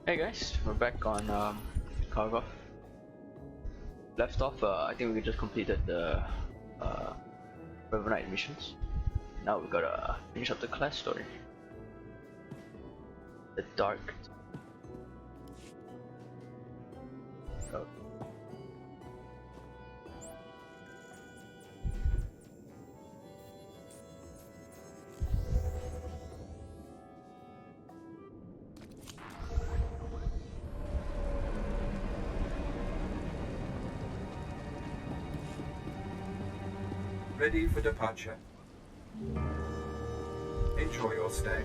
Hey guys, we're back on Kargoth. Left off, I think we just completed the overnight missions. Now we gotta finish up the class story. The Dark. Oh. Ready for departure. Enjoy your stay.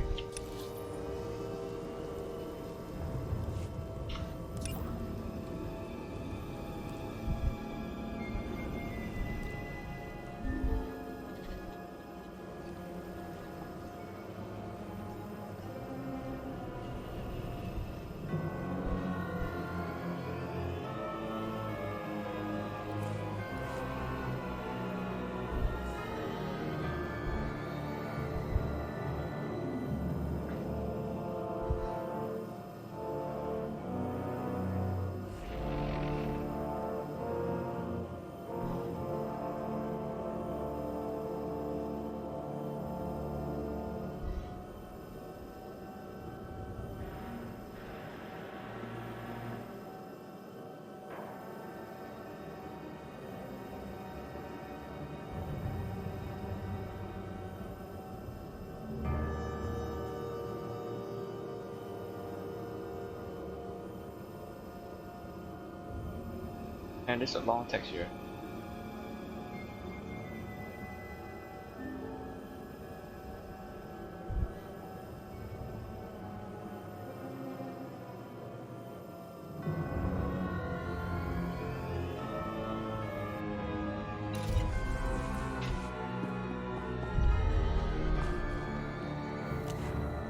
And it's a long text here.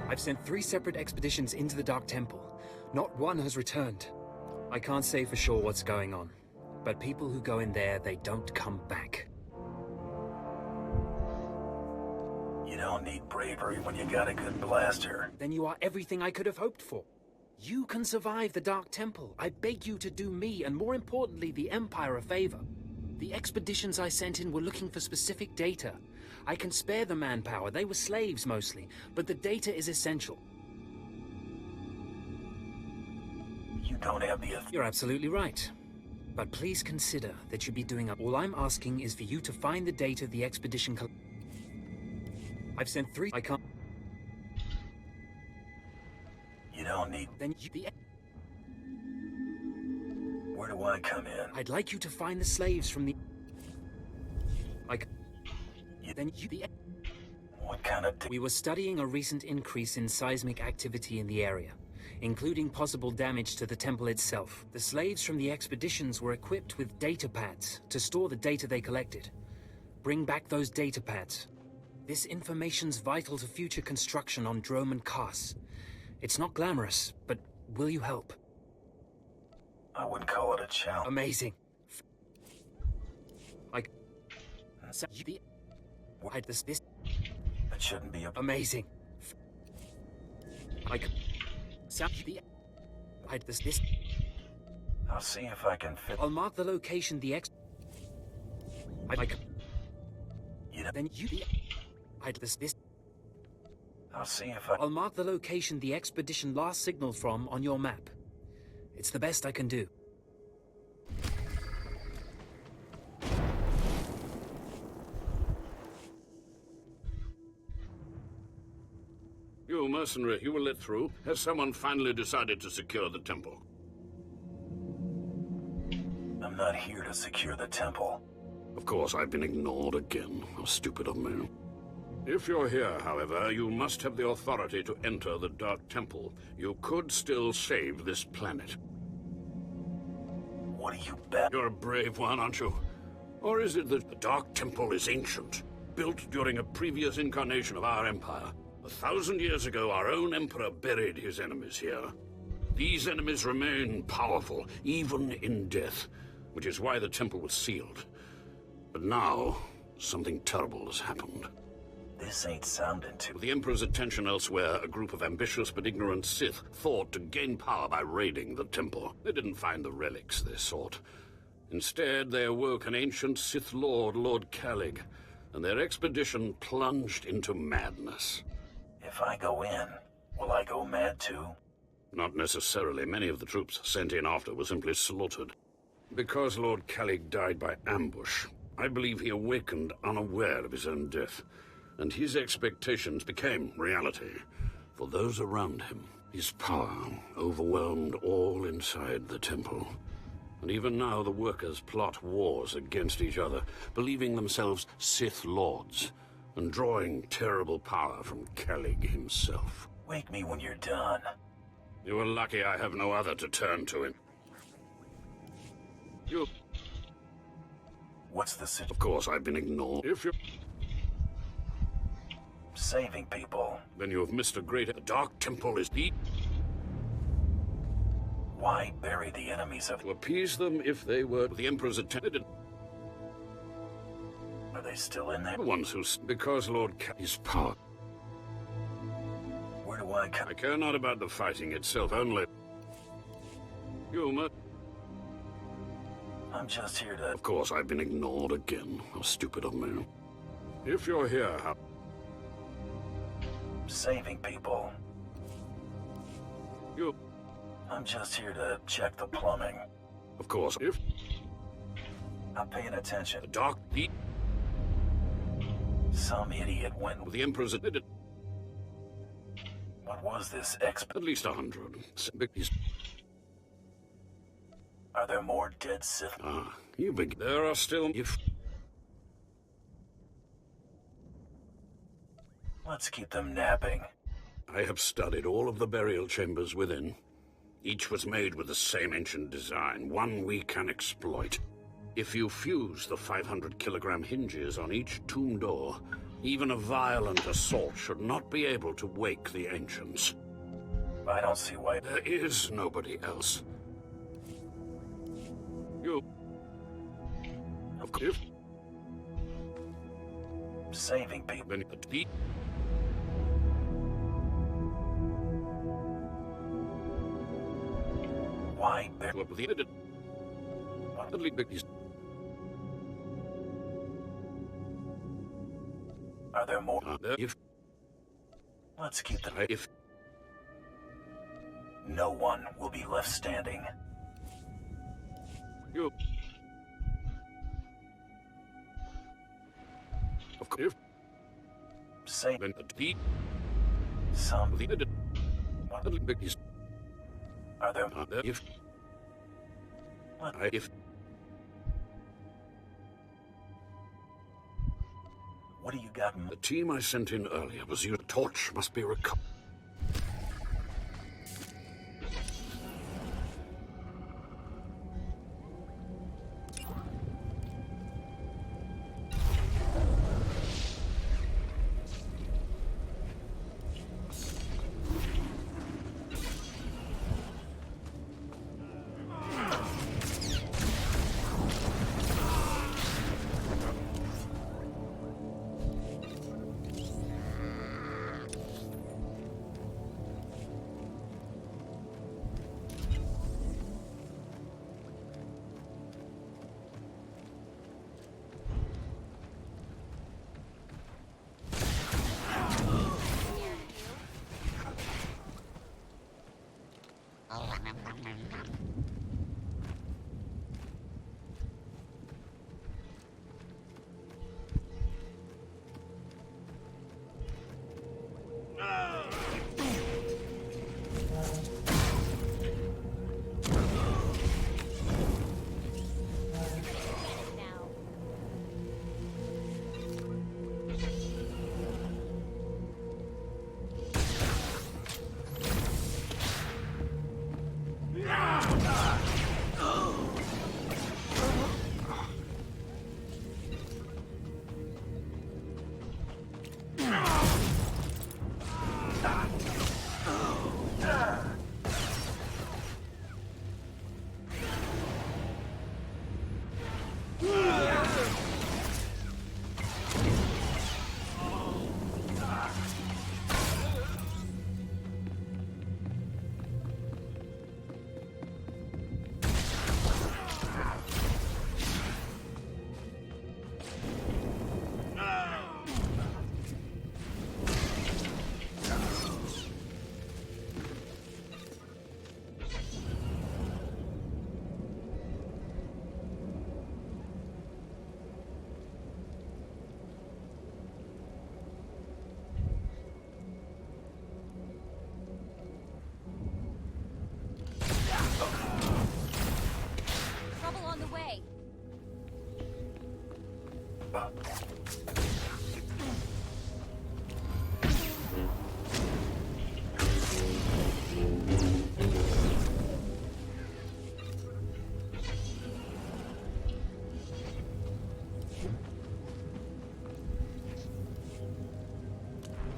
I've sent 3 separate expeditions into the Dark Temple. Not one has returned. I can't say for sure what's going on, but people who go in there, they don't come back. You don't need bravery when you got a good blaster. Then you are everything I could have hoped for. You can survive the Dark Temple. I beg you to do me, and more importantly, the Empire a favor. The expeditions I sent in were looking for specific data. I can spare the manpower, they were slaves mostly, but the data is essential. You don't have the... You're absolutely right. But please consider that you'd be doing up. All I'm asking is for you to find the data the expedition I've sent 3. I can't. You don't need... Then Where do I come in? I'd like you to find the slaves from the... What kind of... We were studying a recent increase in seismic activity in the area, including possible damage to the temple itself. The slaves from the expeditions were equipped with data pads to store the data they collected. Bring back those data pads. This information's vital to future construction on Dromund Kaas. It's not glamorous, but will you help? I wouldn't call it a challenge. Amazing. It shouldn't be a... Amazing. I'll see if I can fit... I'll mark the location the You know... Then you... I'll see if I... I'll mark the location the expedition last signaled from on your map. It's the best I can do. You mercenary, you were let through. Has someone finally decided to secure the temple? I'm not here to secure the temple. Of course, I've been ignored again. How stupid of me. If you're here, however, you must have the authority to enter the Dark Temple. You could still save this planet. What do you bet? You're a brave one, aren't you? Or is it that the Dark Temple is ancient, built during a previous incarnation of our empire? 1,000 years ago, our own emperor buried his enemies here. These enemies remain powerful, even in death, which is why the temple was sealed. But now, something terrible has happened. This ain't sounding too... With the Emperor's attention elsewhere, a group of ambitious but ignorant Sith thought to gain power by raiding the temple. They didn't find the relics they sought. Instead, they awoke an ancient Sith Lord, Lord Kalig, and their expedition plunged into madness. If I go in, will I go mad too? Not necessarily. Many of the troops sent in after were simply slaughtered. Because Lord Kalig died by ambush, I believe he awakened unaware of his own death, and his expectations became reality for those around him. His power overwhelmed all inside the temple. And even now the workers plot wars against each other, believing themselves Sith Lords, and drawing terrible power from Kalig himself. Wake me when you're done. You are lucky I have no other to turn to him. You... What's the situation? Of course, I've been ignored. If you... Saving people. Then you have missed a great... The Dark Temple is deep. Why bury the enemies of... To appease them if they were... The Emperor's attended... Are they still in there? The ones who... Because Lord Kalig's power... Where do I come? I care not about the fighting itself, only... You must... I'm just here to... Of course, I've been ignored again. How stupid of me. If you're here, how... Saving people. You... I'm just here to check the plumbing. Of course, if... I'm paying attention. The Dark... Some idiot went... The Emperor's admitted... What was this At least 100. Are there more dead Sith? Ah, you big... There are still... If... Let's keep them napping. I have studied all of the burial chambers within. Each was made with the same ancient design, one we can exploit. If you fuse the 500-kilogram hinges on each tomb door, even a violent assault should not be able to wake the ancients. I don't see why... There is nobody else. You... Of course... Saving people. Then the... Why bear... What the edit... Are there more? If... Let's keep them... If... No one will be left standing. You... Of course... Save... Then the... Some... The edit... Are there... If... If... What do you got in... The team I sent in earlier was your torch must be recovered.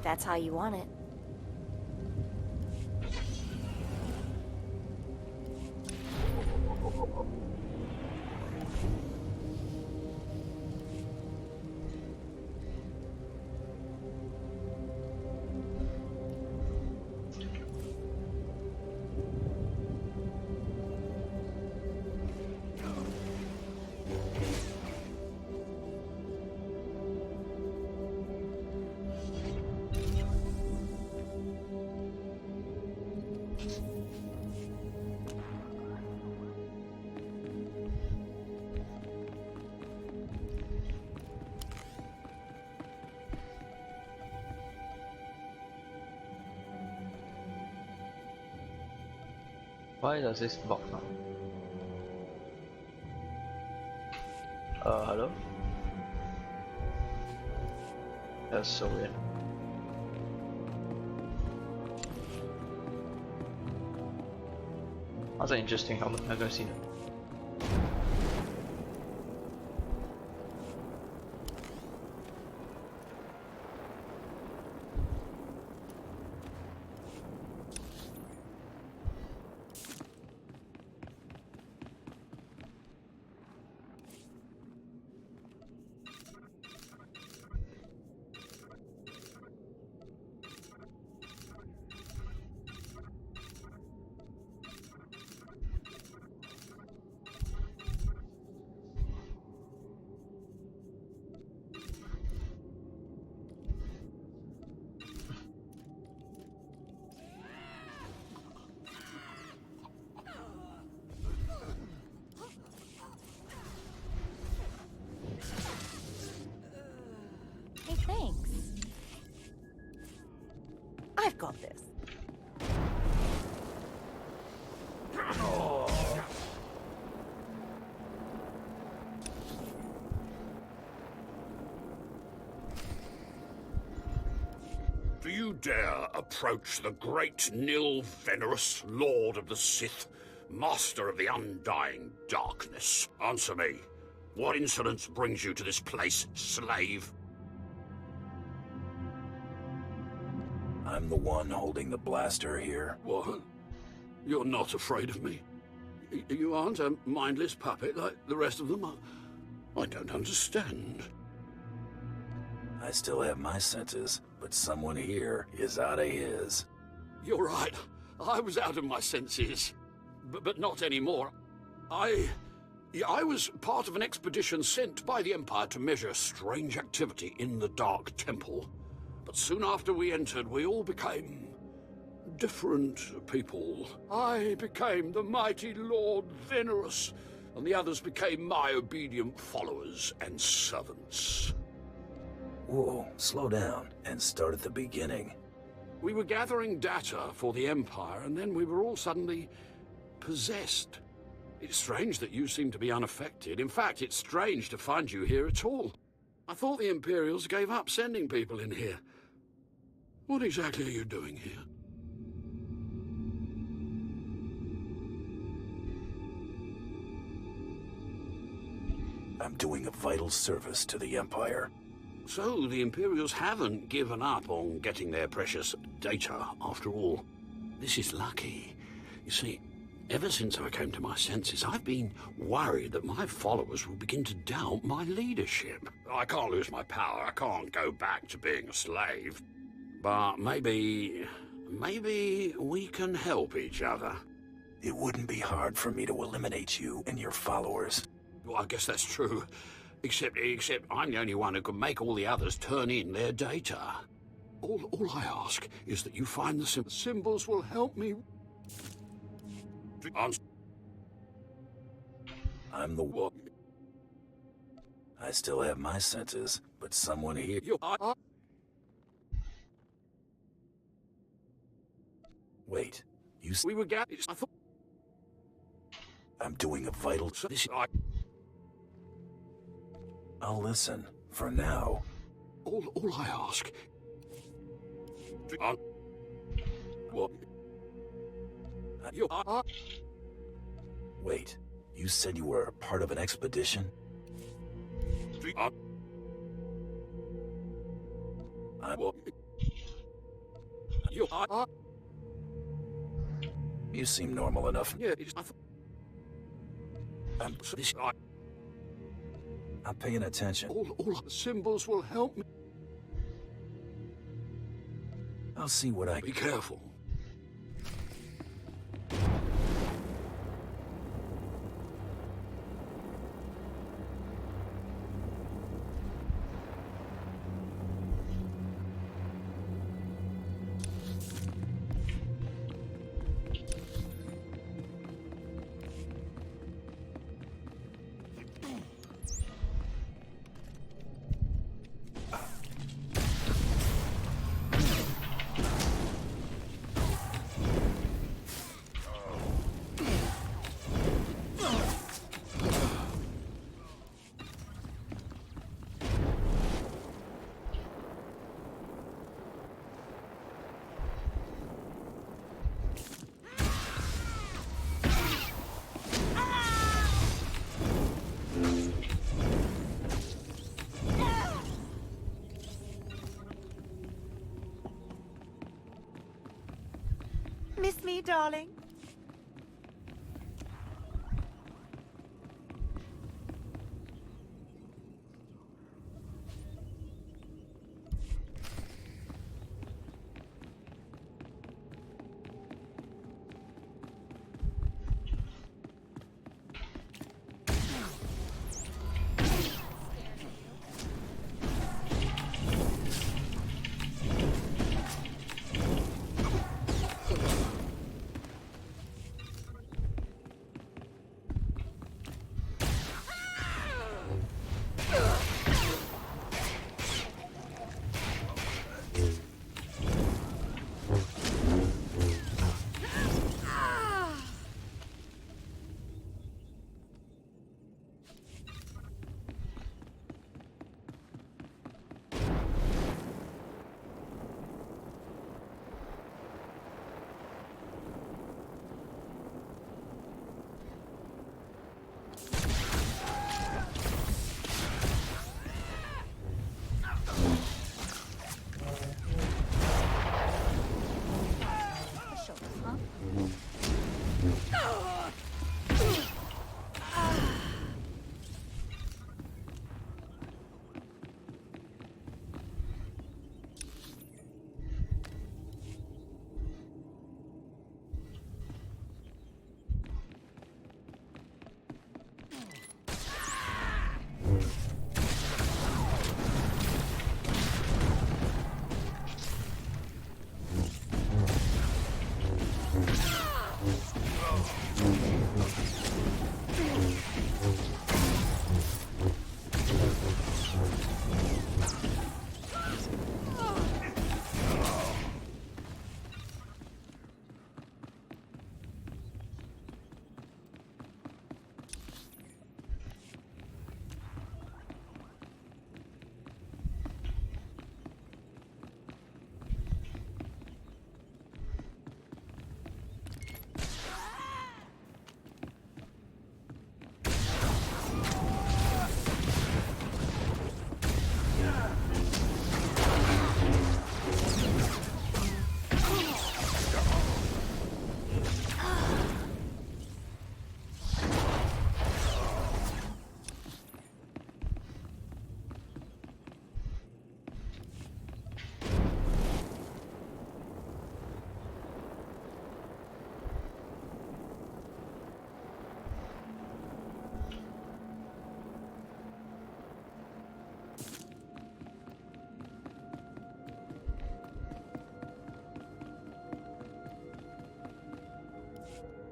That's how you want it. Why does this box not? Hello? That's so weird. That's interesting. How I've never seen it. Hey, thanks. I've got this. Do you dare approach the great Nil Venerus, Lord of the Sith, Master of the Undying Darkness? Answer me. What insolence brings you to this place, slave? I'm the one holding the blaster here. What? You're not afraid of me? You aren't a mindless puppet like the rest of them? I don't understand. I still have my senses, but someone here is out of his. You're right. I was out of my senses. But not anymore. I was part of an expedition sent by the Empire to measure strange activity in the Dark Temple. But soon after we entered, we all became different people. I became the mighty Lord Venerus, and the others became my obedient followers and servants. Whoa, slow down and start at the beginning. We were gathering data for the Empire, and then we were all suddenly possessed. It's strange that you seem to be unaffected. In fact, it's strange to find you here at all. I thought the Imperials gave up sending people in here. What exactly are you doing here? I'm doing a vital service to the Empire. So the Imperials haven't given up on getting their precious data, after all. This is lucky. You see, ever since I came to my senses, I've been worried that my followers will begin to doubt my leadership. I can't lose my power. I can't go back to being a slave. But maybe we can help each other. It wouldn't be hard for me to eliminate you and your followers. Well, I guess that's true. Except I'm the only one who can make all the others turn in their data. All I ask is that you find the symbols will help me. I'm the one. I still have my senses, but someone here... Wait, you... We were I thought... I'm doing a vital... So I'll listen. For now. All I ask... What? You are... Wait, you said you were part of an expedition? You are... You seem normal enough. Yeah, it's nothing. I'm paying attention. All the symbols will help me. I'll see what I... Be careful. Miss me, darling?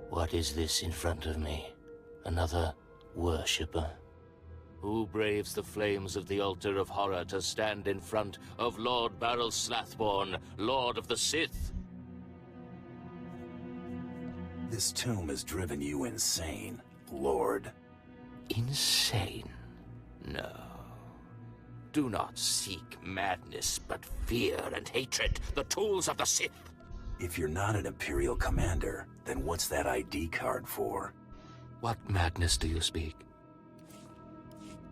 What is this in front of me? Another worshipper? Who braves the flames of the altar of horror to stand in front of Lord Baral Slathborn, Lord of the Sith? This tomb has driven you insane, Lord. Insane? No. Do not seek madness, but fear and hatred, the tools of the Sith. If you're not an Imperial commander, then what's that ID card for? What madness do you speak?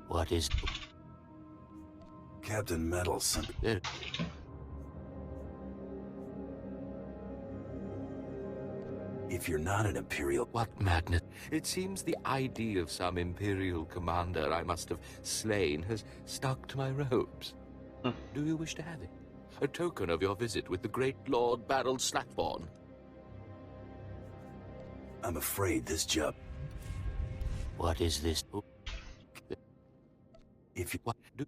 What is... Captain Metal sent... There. If you're not an Imperial... What madness? It seems the ID of some Imperial commander I must have slain has stuck to my robes. Do you wish to have it? A token of your visit with the great Lord Baral Slathborn. I'm afraid this job... What is this? If you... What do...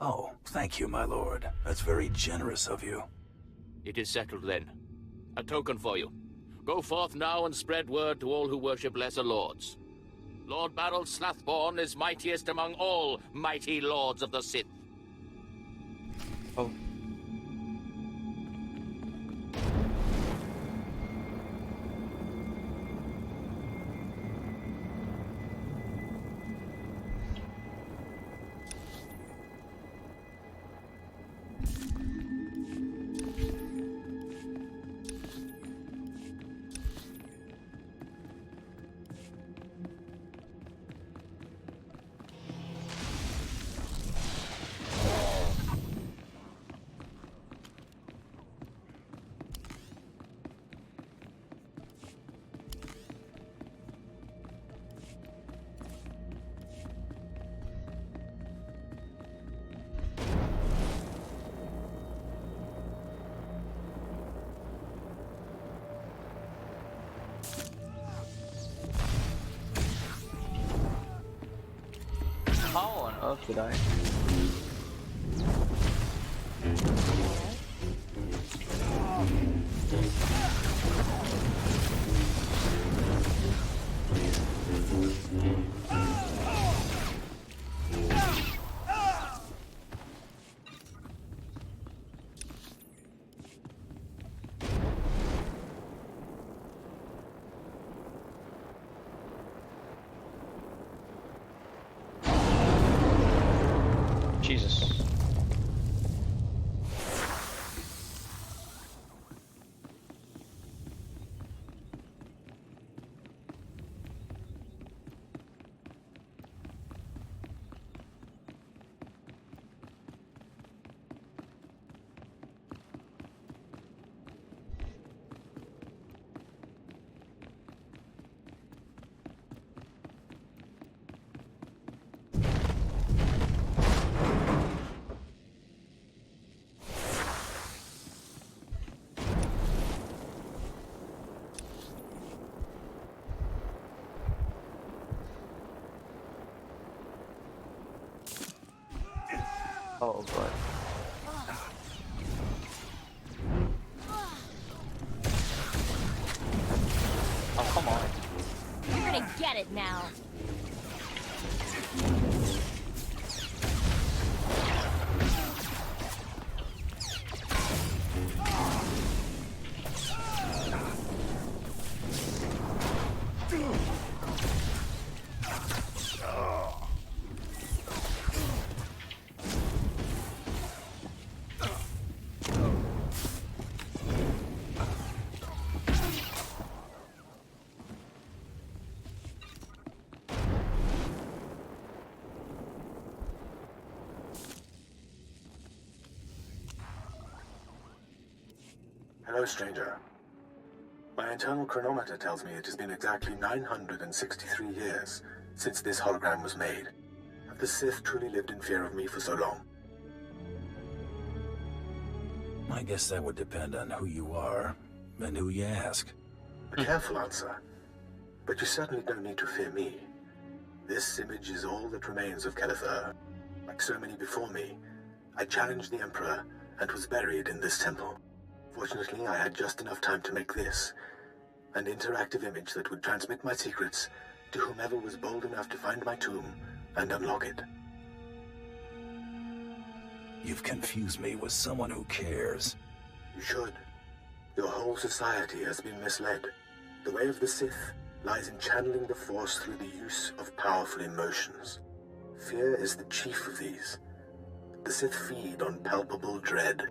Oh, thank you, my lord. That's very generous of you. It is settled then. A token for you. Go forth now and spread word to all who worship lesser lords. Lord Baral Slathborn is mightiest among all mighty lords of the Sith. Oh. How on earth did I? Jesus. Oh god. Oh come on. You're gonna get it now. Hello, stranger. My internal chronometer tells me it has been exactly 963 years since this hologram was made. Have the Sith truly lived in fear of me for so long? I guess that would depend on who you are and who you ask. A careful answer. But you certainly don't need to fear me. This image is all that remains of Kelethur. Like so many before me, I challenged the Emperor and was buried in this temple. Fortunately, I had just enough time to make this, an interactive image that would transmit my secrets to whomever was bold enough to find my tomb and unlock it. You've confused me with someone who cares. You should. Your whole society has been misled. The way of the Sith lies in channeling the Force through the use of powerful emotions. Fear is the chief of these, The Sith feed on palpable dread.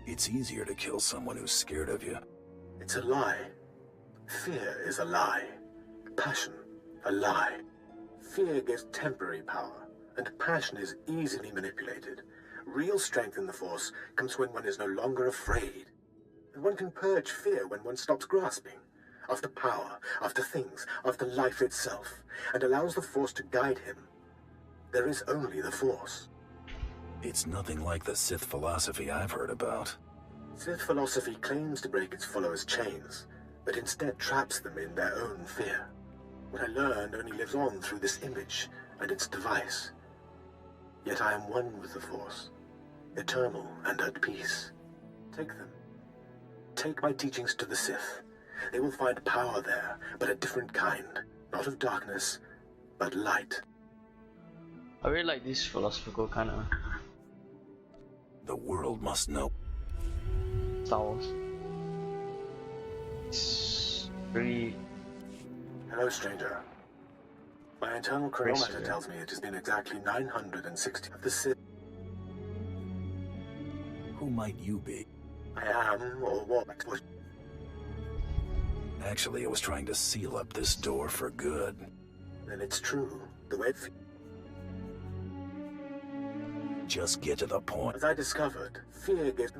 It's easier to kill someone who's scared of you. It's a lie. Fear is a lie. Passion, a lie. Fear gives temporary power, and passion is easily manipulated. Real strength in the Force comes when one is no longer afraid. And one can purge fear when one stops grasping after power, after things, after life itself, and allows the Force to guide him. There is only the Force. It's nothing like the Sith philosophy I've heard about. Sith philosophy claims to break its followers' chains, but instead traps them in their own fear. What I learned only lives on through this image and its device. Yet I am one with the Force, eternal and at peace. Take them. Take my teachings to the Sith. They will find power there, but a different kind. Not of darkness, but light. I really like this philosophical kind of The world must know. Star Wars. It's really... Hello, stranger. My internal chronometer tells me it has been exactly 960 of the Sith. Who might you be? I am, or what? Actually, I was trying to seal up this door for good. Then it's true. The way Just get to the point. as I discovered, fear gives...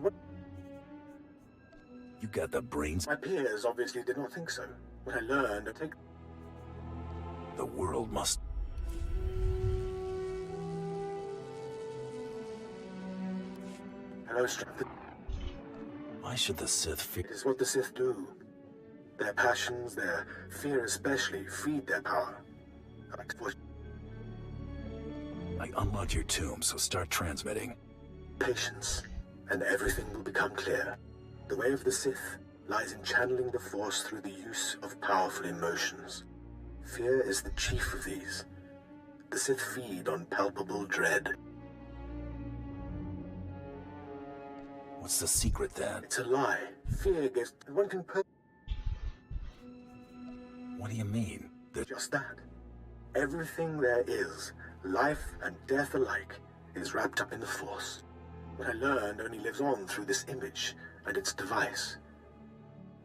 You got the brains. My peers obviously did not think so. What I learned to take... The world must... Hello, stranger. Why should the Sith fear? It is what the Sith do. Their passions, their fear especially, feed their power. I unlocked your tomb, so start transmitting. Patience, and everything will become clear. The way of the Sith lies in channeling the Force through the use of powerful emotions. Fear is the chief of these. The Sith feed on palpable dread. What's the secret then? It's a lie. Fear gives... One can What do you mean? Just that. Everything there is, life and death alike, is wrapped up in the Force. What I learned only lives on through this image and its device.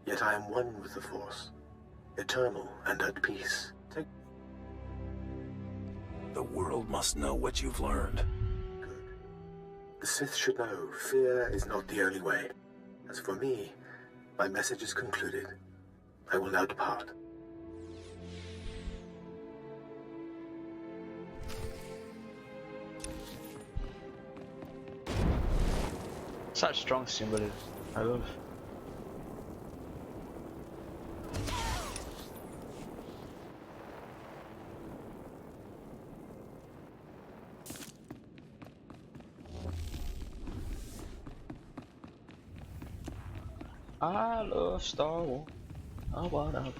Yet I am one with the Force, eternal and at peace. Take... The world must know what you've learned. Good. The Sith should know fear is not the only way. As for me, my message is concluded. I will now depart. Such strong symbolism. I love. I love Star Wars. Oh, whatever.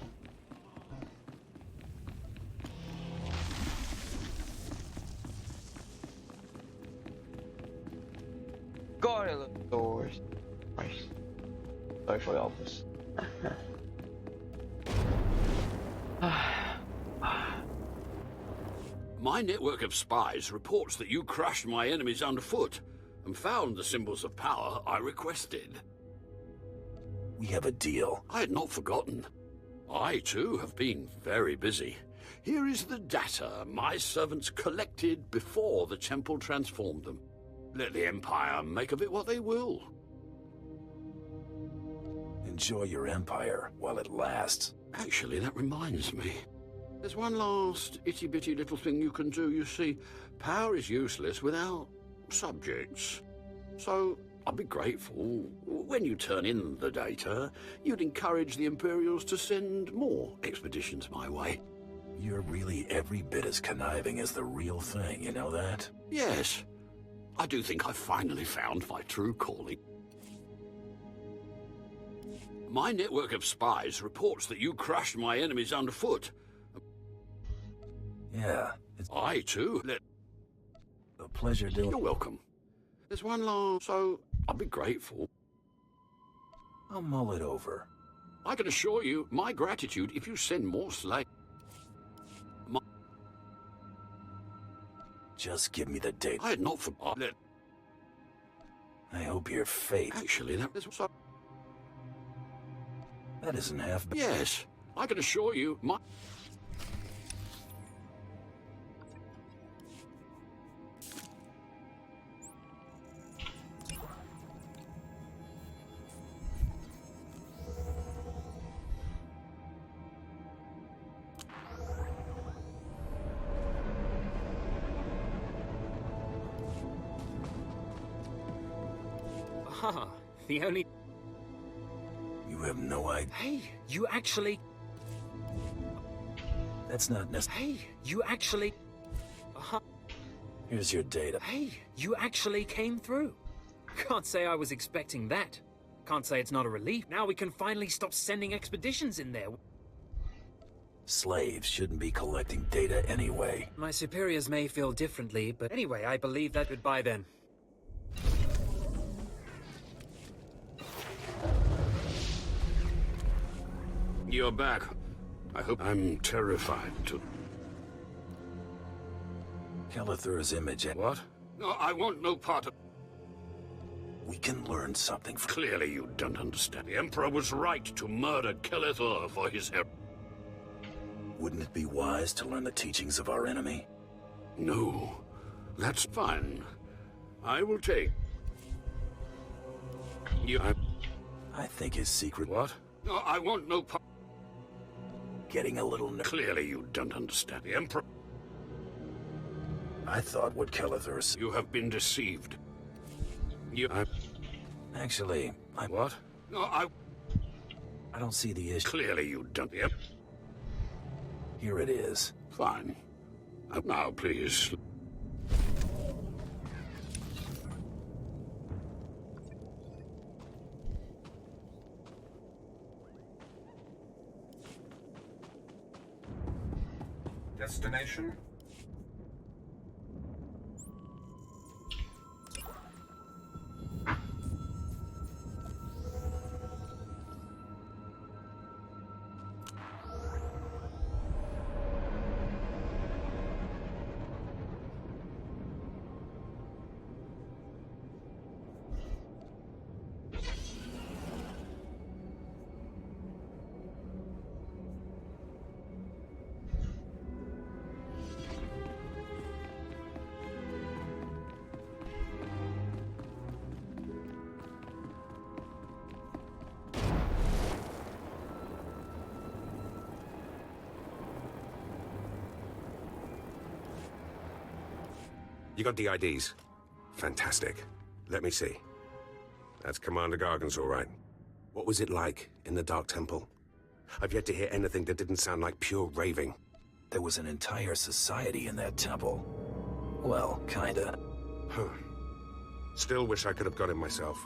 God, I love Star Wars. Christ. Sorry for all this. My network of spies reports that you crushed my enemies underfoot and found the symbols of power I requested. We have a deal. I had not forgotten. I, too, have been very busy. Here is the data my servants collected before the temple transformed them. Let the Empire make of it what they will. Enjoy your empire while it lasts. Actually, that reminds me. There's one last itty-bitty little thing you can do. You see, power is useless without subjects. So, I'd be grateful when you turn in the data, you'd encourage the Imperials to send more expeditions my way. You're really every bit as conniving as the real thing, you know that? Yes. I do think I've finally found my true calling. My network of spies reports that you crushed my enemies underfoot. Yeah, it's I, too. a pleasure doing... You're welcome. There's one last, so I'll be grateful. I'll mull it over. I can assure you my gratitude if you send more slaves. Just give me the date. I had not forgotten. I hope your fate... Actually, that is so... That isn't half bad. Yes, I can assure you, my... Ah, the only... You have no idea. Hey, you actually... That's not necessary. Hey, you actually... Here's your data. Hey, you actually came through. Can't say I was expecting that. Can't say it's not a relief. Now we can finally stop sending expeditions in there. Slaves shouldn't be collecting data anyway. My superiors may feel differently, but anyway, I believe that. Goodbye then. You're back. I hope I'm terrified to... Kelithur's image... What? No, I want no part of... We can learn something from... Clearly you don't understand. The Emperor was right to murder Kargoth for his error. Wouldn't it be wise to learn the teachings of our enemy? No. That's fine. I will take... You... I think his secret... What? No, I want no part... Getting a little... Clearly you don't understand. The Emperor... I thought what Kelithur... You have been deceived. You... Actually, I... What? No, I don't see the issue. Clearly you don't... Yep. Here it is. Fine. Now, please. Destination? You got the IDs? Fantastic. Let me see. That's Commander Gargan's all right. What was it like in the Dark Temple? I've yet to hear anything that didn't sound like pure raving. There was an entire society in that temple. Well, kinda. Huh. Still wish I could have got him myself.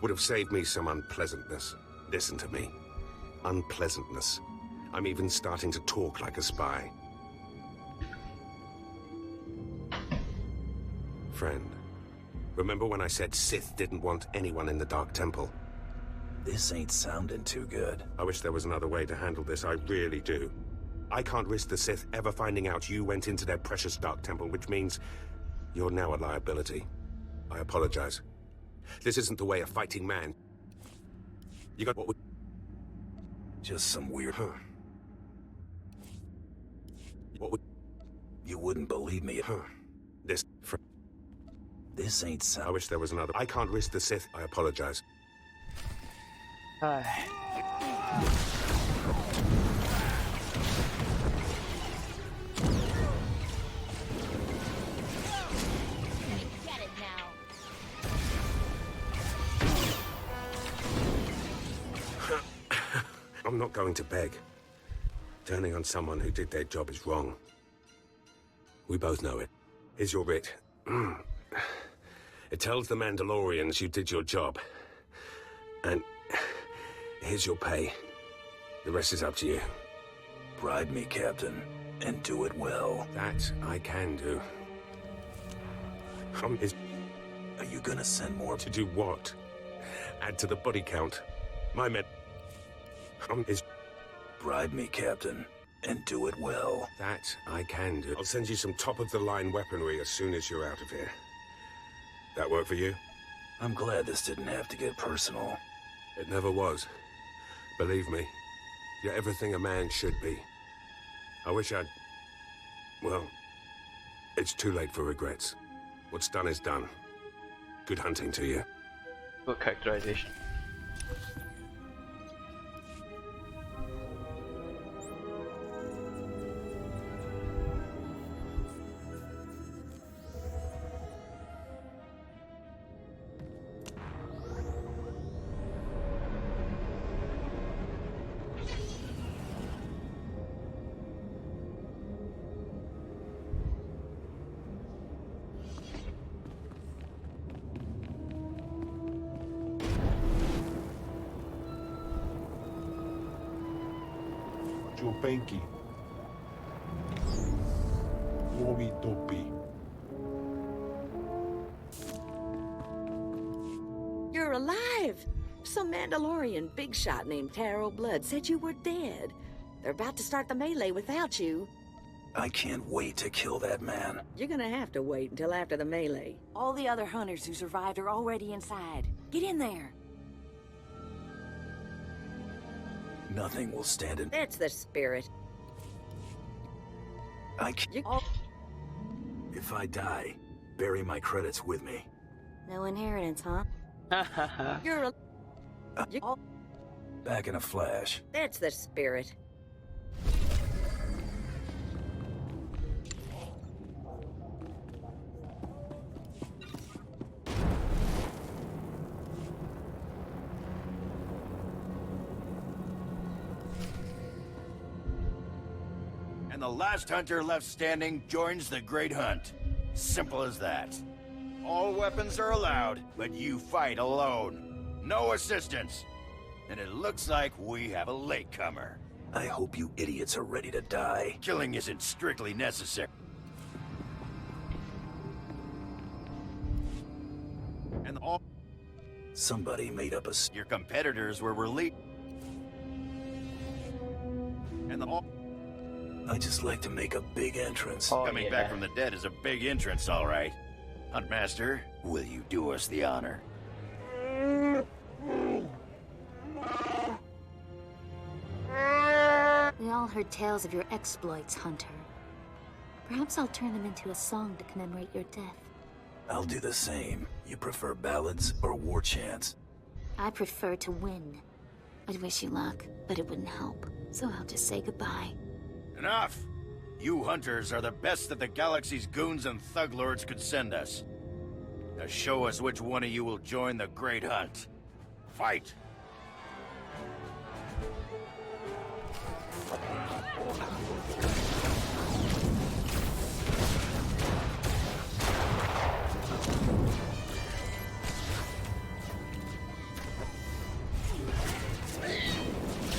Would have saved me some unpleasantness. Listen to me. Unpleasantness. I'm even starting to talk like a spy. Friend, remember when I said Sith didn't want anyone in the Dark Temple? This ain't sounding too good. I wish there was another way to handle this, I really do. I can't risk the Sith ever finding out you went into their precious Dark Temple, which means you're now a liability. I apologize. This isn't the way a fighting man... You got what would... Just some weird... Huh. What would... You wouldn't believe me. Huh. This ain't sound... I wish there was another... I can't risk the Sith. I apologize. Get it now. I'm not going to beg. Turning on someone who did their job is wrong. We both know it. Here's your writ. It tells the Mandalorians you did your job. And here's your pay. The rest is up to you. Bribe me, Captain, and do it well. That I can do. Are you gonna send more? To do what? Add to the body count. My men... Bribe me, Captain, and do it well. That I can do. I'll send you some top-of-the-line weaponry as soon as you're out of here. That work for you? I'm glad this didn't have to get personal. It never was. Believe me, you're everything a man should be. I wish I'd... Well, it's too late for regrets. What's done is done. Good hunting to you. Good characterization. Jopenki. Womi Topi. You're alive! Some Mandalorian big shot named Taro Blood said you were dead. They're about to start the melee without you. I can't wait to kill that man. You're gonna have to wait until after the melee. All the other hunters who survived are already inside. Get in there. Nothing will stand in. That's the spirit. I can't. If I die, bury my credits with me. No inheritance, huh? You're a... Back in a flash. That's the spirit. And the last hunter left standing joins the Great Hunt. Simple as that. All weapons are allowed, but you fight alone. No assistance. And it looks like we have a latecomer. I hope you idiots are ready to die. Killing isn't strictly necessary. And all... Somebody made up a... Your competitors were released. And all... I just like to make a big entrance. Coming back from the dead is a big entrance, all right. Huntmaster, will you do us the honor? We all heard tales of your exploits, Hunter. Perhaps I'll turn them into a song to commemorate your death. I'll do the same. You prefer ballads or war chants? I prefer to win. I'd wish you luck, but it wouldn't help. So I'll just say goodbye. Enough! You hunters are the best that the galaxy's goons and thug lords could send us. Now show us which one of you will join the Great Hunt. Fight!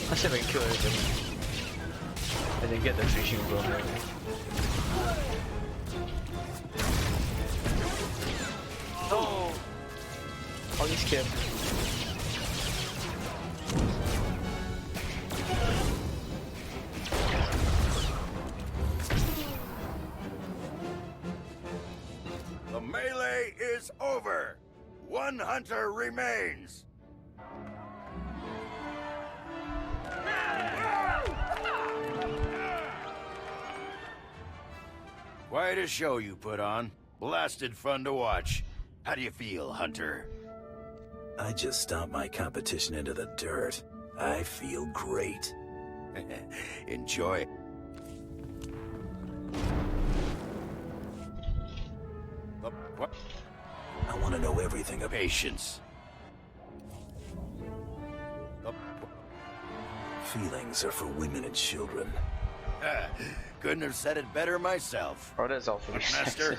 Let's see if I can kill everybody. I didn't get the fishing bro. No! All these kids. The melee is over! One hunter remains! Quite a show you put on. Blasted fun to watch. How do you feel, Hunter? I just stomped my competition into the dirt. I feel great. Enjoy it. What? I want to know everything about patience. Feelings are for women and children. Couldn't have said it better myself. Oh, that's awful. Master.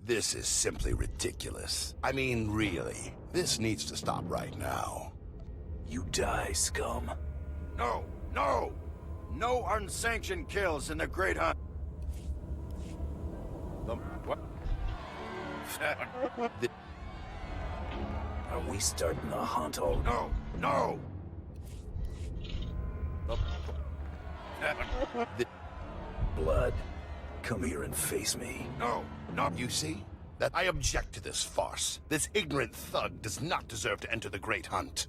This is simply ridiculous. I mean, really. This needs to stop right now. You die, scum. No! No! No unsanctioned kills in the Great Hunt. What? Are we starting the hunt all? No! No! Blood, come here and face me. No! No! You see? That I object to this farce. This ignorant thug does not deserve to enter the Great Hunt.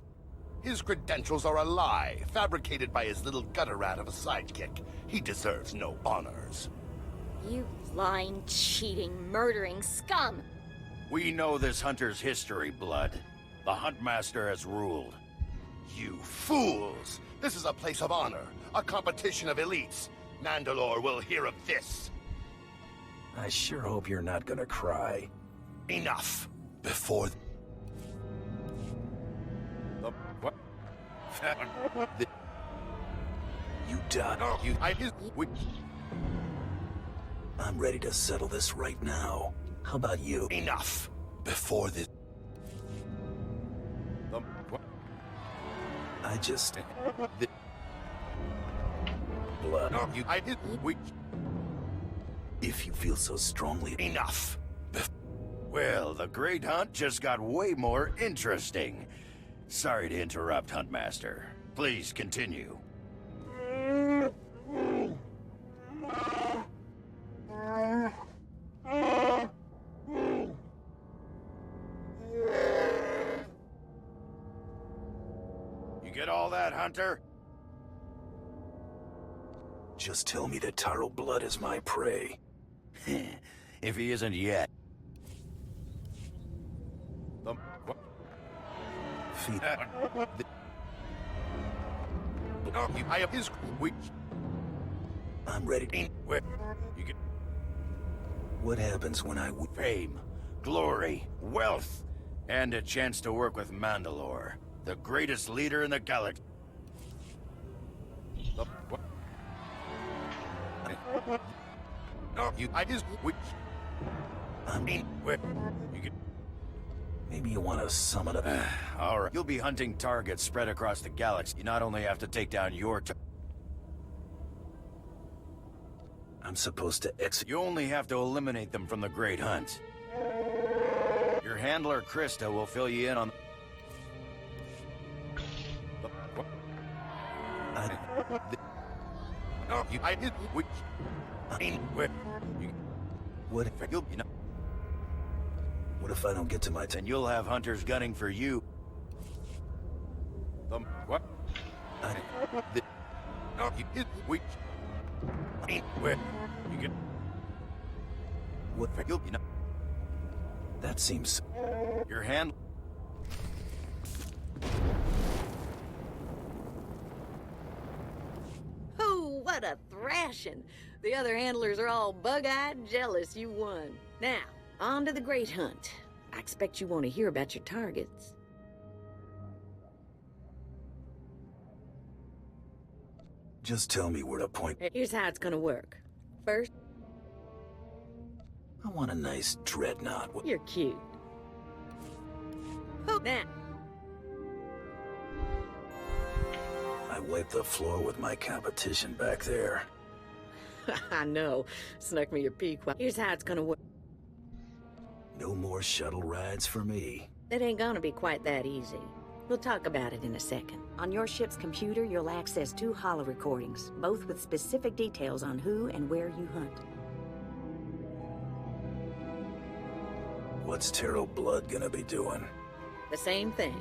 His credentials are a lie, fabricated by his little gutter rat of a sidekick. He deserves no honors. You lying, cheating, murdering scum! We know this hunter's history, Blood. The Huntmaster has ruled. You fools! This is a place of honor, a competition of elites. Mandalore will hear of this. I sure hope you're not gonna cry. Enough! Before... What? You done. No, I'm ready to settle this right now. How about you? Enough! Before this... What? I just... Blood. No, If you feel so strongly... Enough! Well, the Great Hunt just got way more interesting. Sorry to interrupt, Huntmaster. Please continue. You get all that, Hunter? Just tell me that Taro Blood is my prey. If he isn't yet. Feed... I have his... I'm ready to... Where? You get... What happens when I... Fame, glory, wealth, and a chance to work with Mandalore, the greatest leader in the galaxy. No, I just... I mean... Where? You get... Maybe you want to summon up... All right. You'll be hunting targets spread across the galaxy. You not only have to take down your... I'm supposed to execute... You only have to eliminate them from the Great Hunt. Your handler, Krista, will fill you in on... No, I did... Where? What if... You'll... You know... What if I don't get to my... Then you'll have hunters gunning for you. What? No, you did... Where? You get... What? You'll... You know... That seems... Your hand... Oh, what a thrashing! The other handlers are all bug-eyed jealous you won. Now, on to the Great Hunt. I expect you want to hear about your targets. Just tell me where to point. Here's how it's gonna work. First... I want a nice dreadnought. You're cute. Oh, now... I wiped the floor with my competition back there. I know. Snuck me a peek. Here's how it's gonna work. No more shuttle rides for me. It ain't gonna be quite that easy. We'll talk about it in a second. On your ship's computer, you'll access 2 holo recordings, both with specific details on who and where you hunt. What's Taro Blood gonna be doing? The same thing.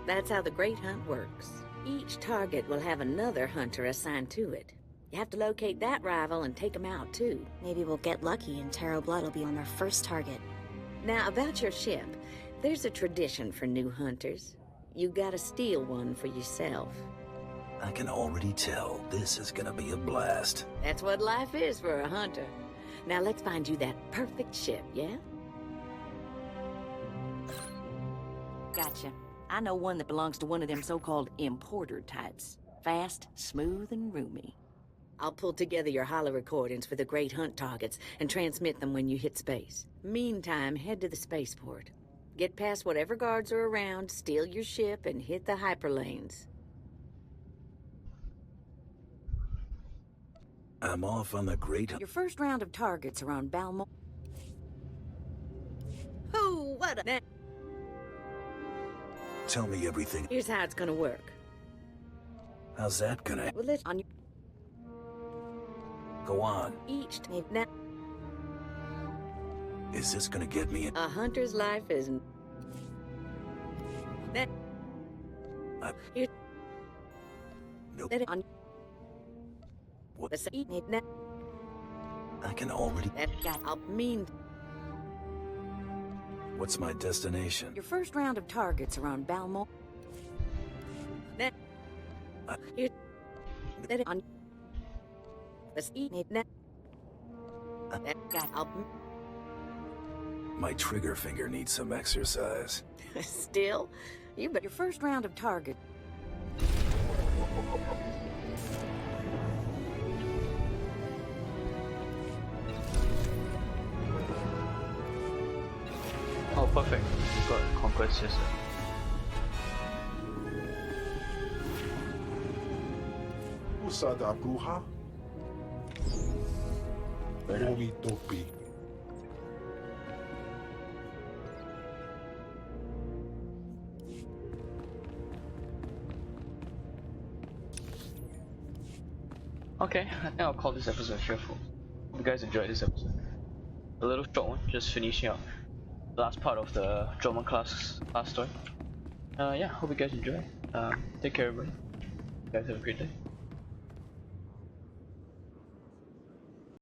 That's how the Great Hunt works. Each target will have another hunter assigned to it. You have to locate that rival and take him out, too. Maybe we'll get lucky and Taro Blood will be on our first target. Now, about your ship, there's a tradition for new hunters. You gotta steal one for yourself. I can already tell this is gonna be a blast. That's what life is for a hunter. Now let's find you that perfect ship, yeah? Gotcha. I know one that belongs to one of them so-called importer types. Fast, smooth, and roomy. I'll pull together your holo recordings for the Great Hunt targets and transmit them when you hit space. Meantime, head to the spaceport. Get past whatever guards are around, steal your ship, and hit the hyperlanes. I'm off on the Great Hunt. Your first round of targets are on Balmor. Oh, what a... Tell me everything. Here's how it's gonna work. How's that gonna... Well, let's on you. Go on. Each take now. Is this gonna get me in? A hunter's life isn't. That. Here. Nope. Let it on. What? Let's eat it now. I can already... That got. I'll mean. What's my destination? Your first round of targets are on Balmore. That. Here. Let it on. Let's eat it now. That got. I'll. My trigger finger needs some exercise. Still, you bet your first round of target. Oh, perfect. We've got Conquest system. Usada bruja. Omi dopi. Okay, I think I'll call this episode cheerful. Hope you guys enjoyed this episode. A little short one, just finishing up the last part of the Dromund class story. Yeah, hope you guys enjoy. Take care everybody. You guys have a great day.